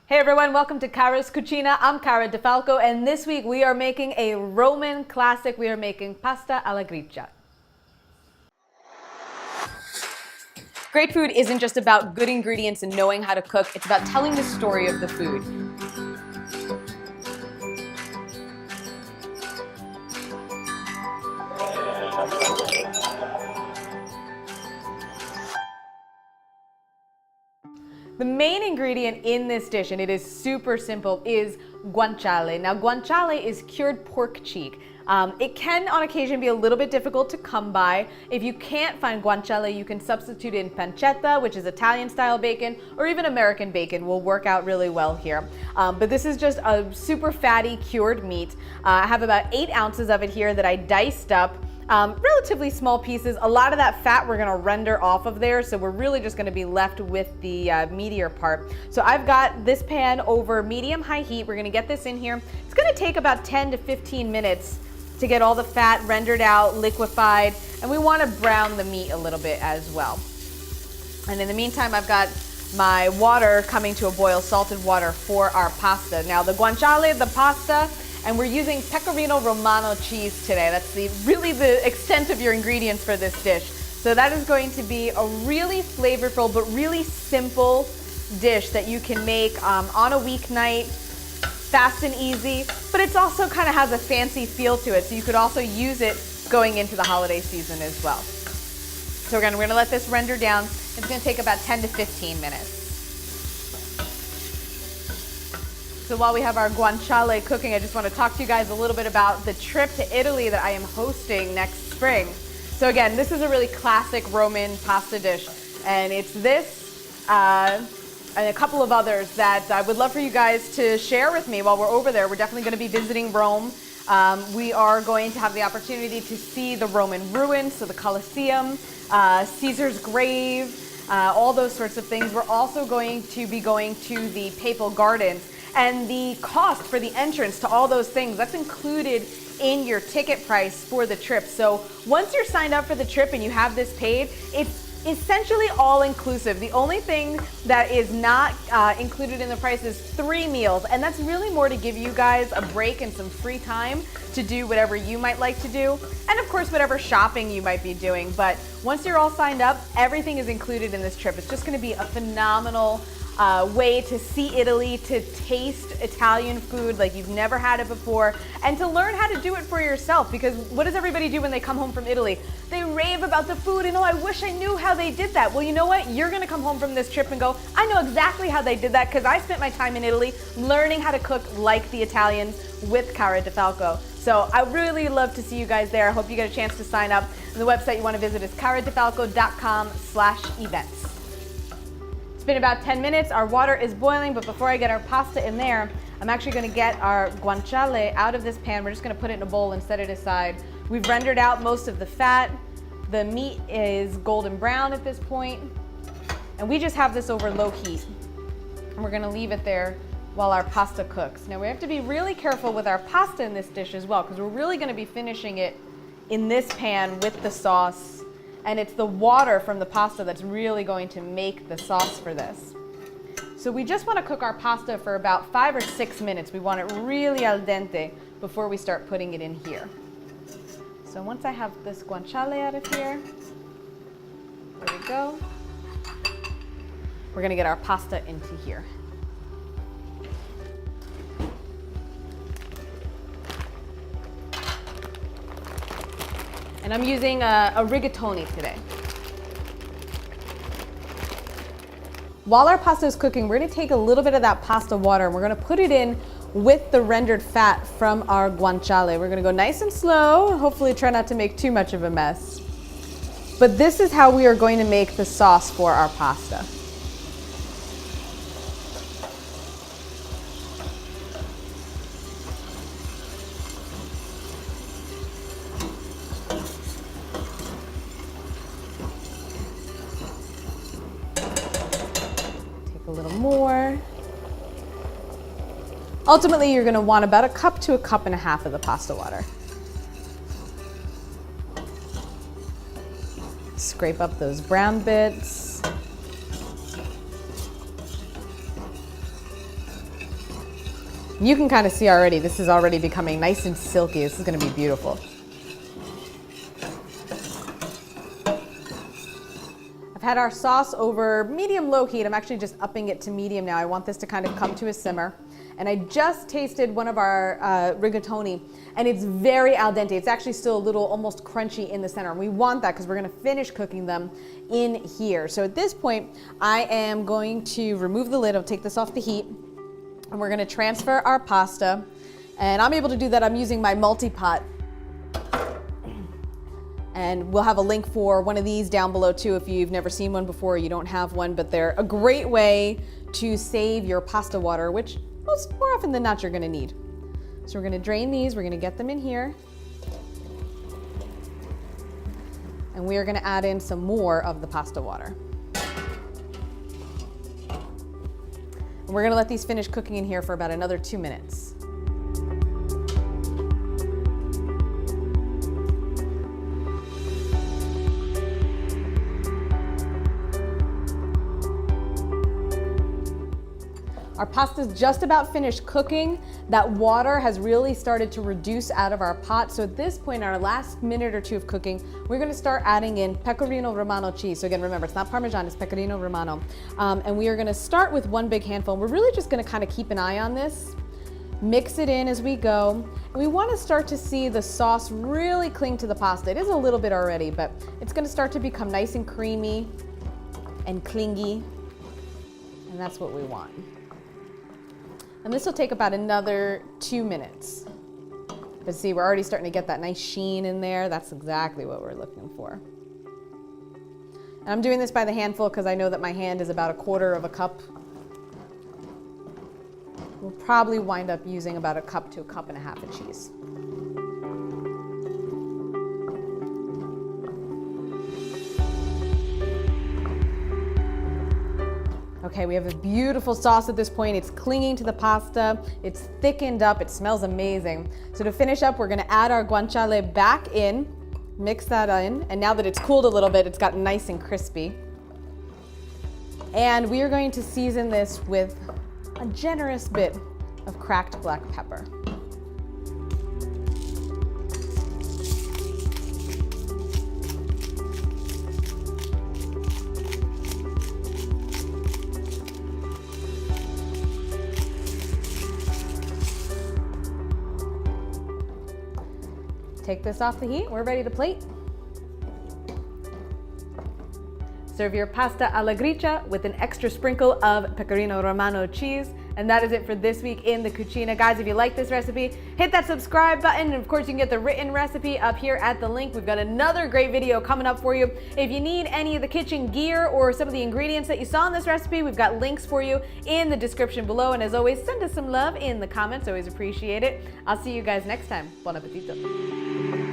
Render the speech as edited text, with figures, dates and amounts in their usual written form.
Hey everyone, welcome to Cara's Cucina. I'm Cara Di Falco, and this week we are making a Roman classic. We are making pasta alla Griccia. Great food isn't just about good ingredients and knowing how to cook. It's about telling the story of the food. The main ingredient in this dish, and it is super simple, is guanciale. Now, guanciale is cured pork cheek. It can, on occasion, be a little bit difficult to come by. If you can't find guanciale, you can substitute in pancetta, which is Italian-style bacon, or even American bacon will work out really well here. But this is just a super fatty cured meat. I have about 8 ounces of it here that I diced up. Relatively small pieces. A lot of that fat we're gonna render off of there, so we're really just gonna be left with the meatier part. So I've got this pan over medium-high heat. We're gonna get this in here. It's gonna take about 10 to 15 minutes to get all the fat rendered out, liquefied, and we wanna brown the meat a little bit as well. And in the meantime, I've got my water coming to a boil, salted water for our pasta. Now the guanciale, the pasta, and we're using pecorino romano cheese today. That's really the extent of your ingredients for this dish. So that is going to be a really flavorful but really simple dish that you can make on a weeknight, fast and easy, but it's also kind of has a fancy feel to it. So you could also use it going into the holiday season as well. So we're gonna let this render down. It's gonna take about 10 to 15 minutes. So while we have our guanciale cooking, I just want to talk to you guys a little bit about the trip to Italy that I am hosting next spring. So again, this is a really classic Roman pasta dish, and it's this and a couple of others that I would love for you guys to share with me while we're over there. We're definitely going to be visiting Rome. We are going to have the opportunity to see the Roman ruins, so the Colosseum, Caesar's grave, all those sorts of things. We're also going to be going to the Papal Gardens. And the cost for the entrance to all those things, that's included in your ticket price for the trip. So once you're signed up for the trip and you have this paid, it's essentially all inclusive. The only thing that is not included in the price is 3 meals. And that's really more to give you guys a break and some free time to do whatever you might like to do. And of course, whatever shopping you might be doing. But once you're all signed up, everything is included in this trip. It's just gonna be a phenomenal way to see Italy, to taste Italian food like you've never had it before, and to learn how to do it for yourself. Because what does everybody do when they come home from Italy? They rave about the food and, oh, I wish I knew how they did that. Well, you know what? You're gonna come home from this trip and go, I know exactly how they did that because I spent my time in Italy learning how to cook like the Italians with Cara Di Falco. So I really love to see you guys there. I hope you get a chance to sign up. And the website you want to visit is caradifalco.com/events. It's been about 10 minutes, our water is boiling, but before I get our pasta in there, I'm actually gonna get our guanciale out of this pan. We're just gonna put it in a bowl and set it aside. We've rendered out most of the fat. The meat is golden brown at this point, and we just have this over low heat. And we're gonna leave it there while our pasta cooks. Now we have to be really careful with our pasta in this dish as well, because we're really gonna be finishing it in this pan with the sauce. And it's the water from the pasta that's really going to make the sauce for this. So we just want to cook our pasta for about 5 or 6 minutes. We want it really al dente before we start putting it in here. So once I have this guanciale out of here, there we go. We're going to get our pasta into here. And I'm using a rigatoni today. While our pasta is cooking, we're gonna take a little bit of that pasta water and we're gonna put it in with the rendered fat from our guanciale. We're gonna go nice and slow, hopefully try not to make too much of a mess. But this is how we are going to make the sauce for our pasta. A little more. Ultimately, you're going to want about 1 cup to 1.5 cups of the pasta water. Scrape up those brown bits. You can kind of see already, this is already becoming nice and silky. This is gonna be beautiful. I've had our sauce over medium-low heat. I'm actually just upping it to medium now. I want this to kind of come to a simmer. And I just tasted one of our rigatoni, and it's very al dente. It's actually still a little almost crunchy in the center. And we want that because we're gonna finish cooking them in here. So at this point, I am going to remove the lid. I'll take this off the heat, and we're gonna transfer our pasta. And I'm able to do that. I'm using my multi-pot. And we'll have a link for one of these down below too if you've never seen one before, you don't have one, but they're a great way to save your pasta water, which more often than not you're gonna need. So we're gonna drain these, we're gonna get them in here. And we are gonna add in some more of the pasta water. And we're gonna let these finish cooking in here for about another 2 minutes. Our pasta's just about finished cooking. That water has really started to reduce out of our pot. So at this point, our last minute or two of cooking, we're gonna start adding in pecorino romano cheese. So again, remember, it's not Parmesan, it's pecorino romano. And we are gonna start with one big handful. We're really just gonna kind of keep an eye on this, mix it in as we go. And we wanna start to see the sauce really cling to the pasta. It is a little bit already, but it's gonna start to become nice and creamy and clingy. And that's what we want. And this will take about another 2 minutes. But see, we're already starting to get that nice sheen in there. That's exactly what we're looking for. And I'm doing this by the handful because I know that my hand is about 1/4 cup. We'll probably wind up using about 1 cup to 1.5 cups of cheese. Okay, we have a beautiful sauce at this point. It's clinging to the pasta. It's thickened up. It smells amazing. So to finish up, we're gonna add our guanciale back in, mix that in, and now that it's cooled a little bit, it's gotten nice and crispy. And we are going to season this with a generous bit of cracked black pepper. Take this off the heat, we're ready to plate. Serve your pasta alla griccia with an extra sprinkle of pecorino romano cheese. And that is it for this week in the Cucina. Guys, if you like this recipe, hit that subscribe button. And of course, you can get the written recipe up here at the link. We've got another great video coming up for you. If you need any of the kitchen gear or some of the ingredients that you saw in this recipe, we've got links for you in the description below. And as always, send us some love in the comments. Always appreciate it. I'll see you guys next time. Buon appetito.